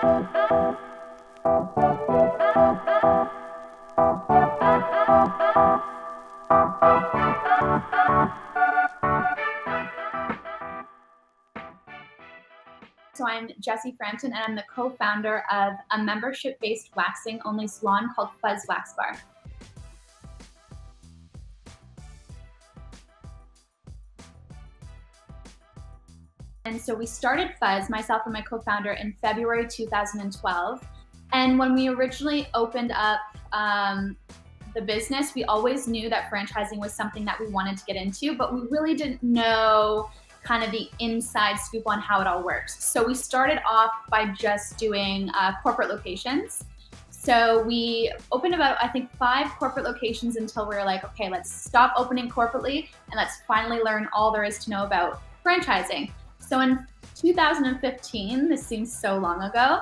So I'm Jessie Frampton, and I'm the co-founder of a membership-based waxing-only salon called Fuzz Wax Bar. And so we started Fuzz, myself and my co-founder, in February 2012. And when we originally opened up the business, we always knew that franchising was something that we wanted to get into, but we really didn't know kind of the inside scoop on how it all works. So we started off by just doing corporate locations. So we opened about, I think, 5 corporate locations until we were like, okay, let's stop opening corporately and let's finally learn all there is to know about franchising. So in 2015, this seems so long ago,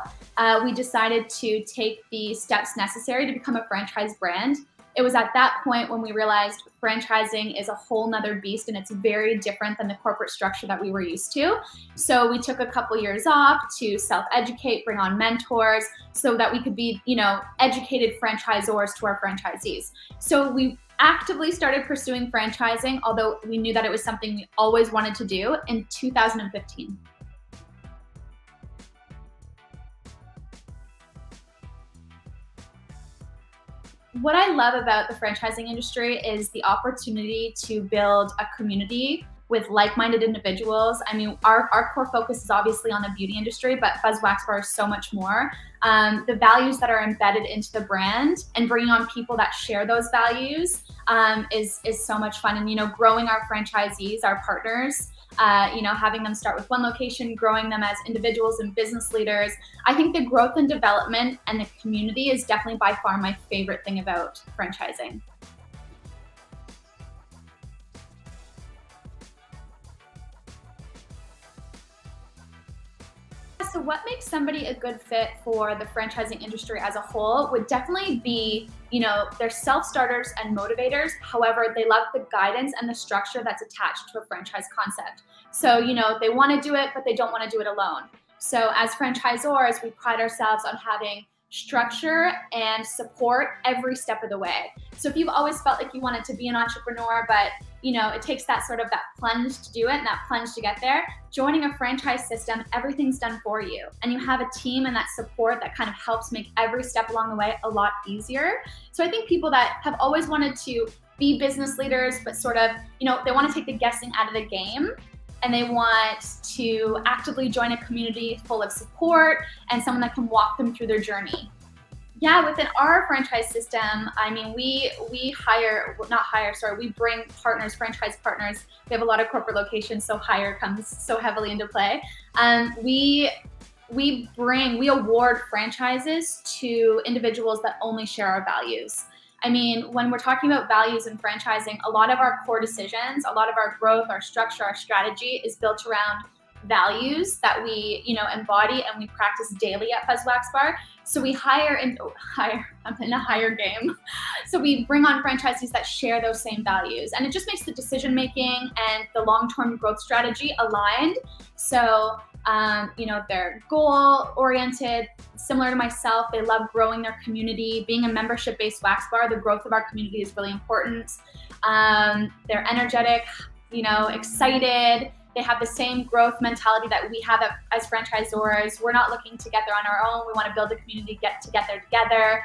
we decided to take the steps necessary to become a franchise brand. It was at that point when we realized franchising is a whole nother beast and it's very different than the corporate structure that we were used to. So we took a couple years off to self-educate, bring on mentors so that we could be, educated franchisors to our franchisees. So we actively started pursuing franchising, although we knew that it was something we always wanted to do, in 2015. What I love about the franchising industry is the opportunity to build a community with like-minded individuals. I mean, our core focus is obviously on the beauty industry, but Fuzz Wax Bar is so much more. The values that are embedded into the brand and bringing on people that share those values is so much fun. And, growing our franchisees, our partners, having them start with one location, growing them as individuals and business leaders. I think the growth and development and the community is definitely by far my favorite thing about franchising. So what makes somebody a good fit for the franchising industry as a whole would definitely be, they're self-starters and motivators. However, they love the guidance and the structure that's attached to a franchise concept. So, they want to do it, but they don't want to do it alone. So as franchisors, we pride ourselves on having structure and support every step of the way. So if you've always felt like you wanted to be an entrepreneur, but it takes that plunge to do it and that plunge to get there, joining a franchise system, everything's done for you. And you have a team and that support that kind of helps make every step along the way a lot easier. So I think people that have always wanted to be business leaders, but they want to take the guessing out of the game, and they want to actively join a community full of support and someone that can walk them through their journey. Yeah, within our franchise system, I mean, we bring partners, franchise partners. We have a lot of corporate locations, so hire comes so heavily into play. We award franchises to individuals that only share our values. I mean, when we're talking about values in franchising, a lot of our core decisions, a lot of our growth, our structure, our strategy is built around values that we, embody and we practice daily at Fuzz Wax Bar. So we I'm in a higher game. So we bring on franchisees that share those same values, and it just makes the decision making and the long-term growth strategy aligned. So they're goal-oriented, similar to myself. They love growing their community. Being a membership-based wax bar, the growth of our community is really important. They're energetic, excited. They have the same growth mentality that we have as franchisors. We're not looking to get there on our own. We want to build a community, get there together.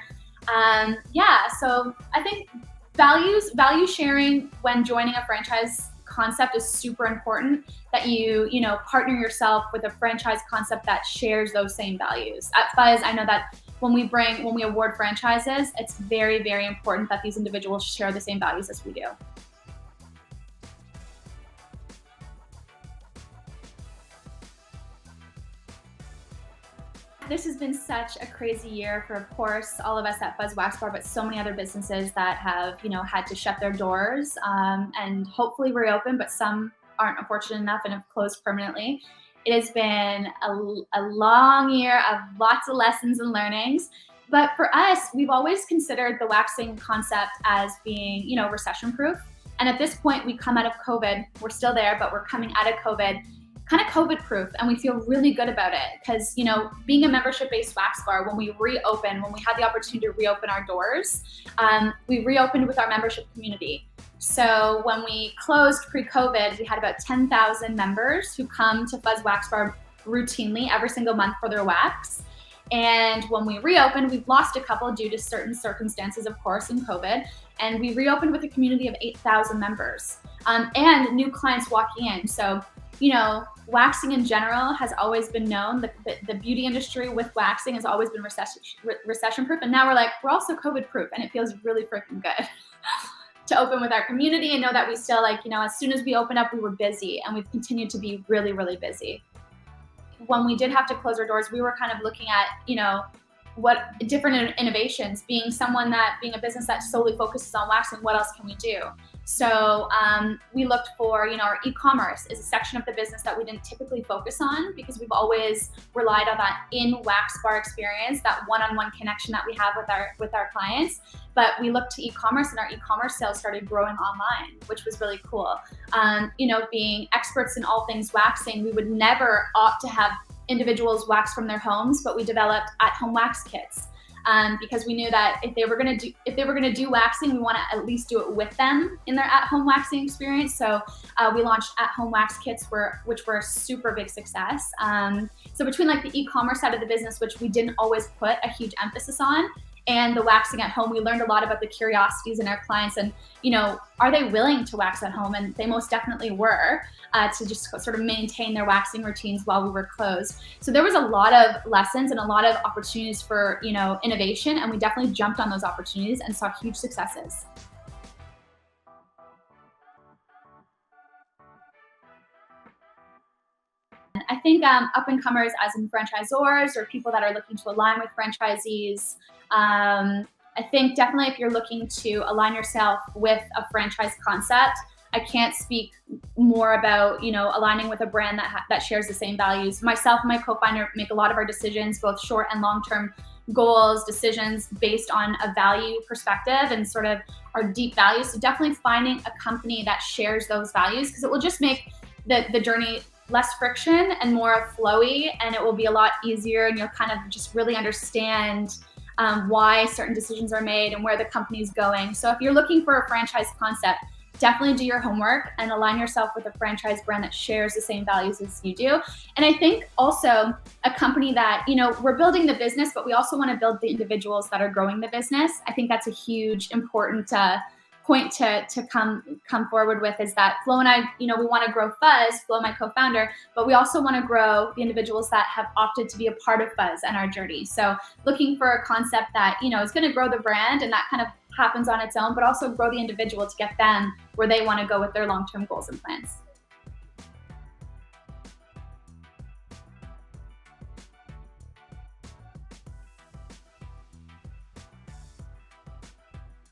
So I think value sharing when joining a franchise concept is super important, that you partner yourself with a franchise concept that shares those same values. At Fuzz, I know that when we award franchises, it's very, very important that these individuals share the same values as we do. This has been such a crazy year for, of course, all of us at Fuzz Wax Bar, but so many other businesses that have, had to shut their doors and hopefully reopen, but some aren't fortunate enough and have closed permanently. It has been a long year of lots of lessons and learnings. But for us, we've always considered the waxing concept as being, recession-proof. And at this point, we come out of COVID. We're still there, but we're coming out of COVID. kind of COVID proof, and we feel really good about it because, being a membership based wax bar, when we had the opportunity to reopen our doors, we reopened with our membership community. So when we closed pre-COVID, we had about 10,000 members who come to Fuzz Wax Bar routinely every single month for their wax. And when we reopened, we've lost a couple due to certain circumstances, of course, in COVID. And we reopened with a community of 8,000 members and new clients walking in. So, waxing in general has always been known. The beauty industry with waxing has always been recession proof. And now we're also COVID proof, and it feels really freaking good to open with our community and know that we still as soon as we opened up, we were busy, and we've continued to be really, really busy. When we did have to close our doors, we were kind of looking at, what different innovations, being a business that solely focuses on waxing, what else can we do? So we looked for, our e-commerce is a section of the business that we didn't typically focus on because we've always relied on that in wax bar experience, that one-on-one connection that we have with our clients. But we looked to e-commerce, and our e-commerce sales started growing online, which was really cool. Being experts in all things waxing, we would never opt to have individuals wax from their homes, but we developed at-home wax kits because we knew that if they were going to do waxing, we want to at least do it with them in their at-home waxing experience. So we launched at-home wax kits, which were a super big success. So between the e-commerce side of the business, which we didn't always put a huge emphasis on, and the waxing at home, we learned a lot about the curiosities in our clients and, are they willing to wax at home? And they most definitely were, to just sort of maintain their waxing routines while we were closed. So there was a lot of lessons and a lot of opportunities for, innovation. And we definitely jumped on those opportunities and saw huge successes. I think up-and-comers, as in franchisors or people that are looking to align with franchisees, I think definitely if you're looking to align yourself with a franchise concept, I can't speak more about, aligning with a brand that shares the same values. Myself and my co-founder make a lot of our decisions, both short and long-term goals, decisions based on a value perspective and sort of our deep values. So definitely finding a company that shares those values, because it will just make the journey less friction and more flowy, and it will be a lot easier, and you'll kind of just really understand why certain decisions are made and where the company's going. So if you're looking for a franchise concept, definitely do your homework and align yourself with a franchise brand that shares the same values as you do. And I think also a company that, we're building the business, but we also want to build the individuals that are growing the business. I think that's a huge, important point to come forward with, is that Flo and I, we want to grow Fuzz, Flo, my co-founder, but we also want to grow the individuals that have opted to be a part of Fuzz and our journey. So looking for a concept that, is going to grow the brand, and that kind of happens on its own, but also grow the individual to get them where they want to go with their long-term goals and plans.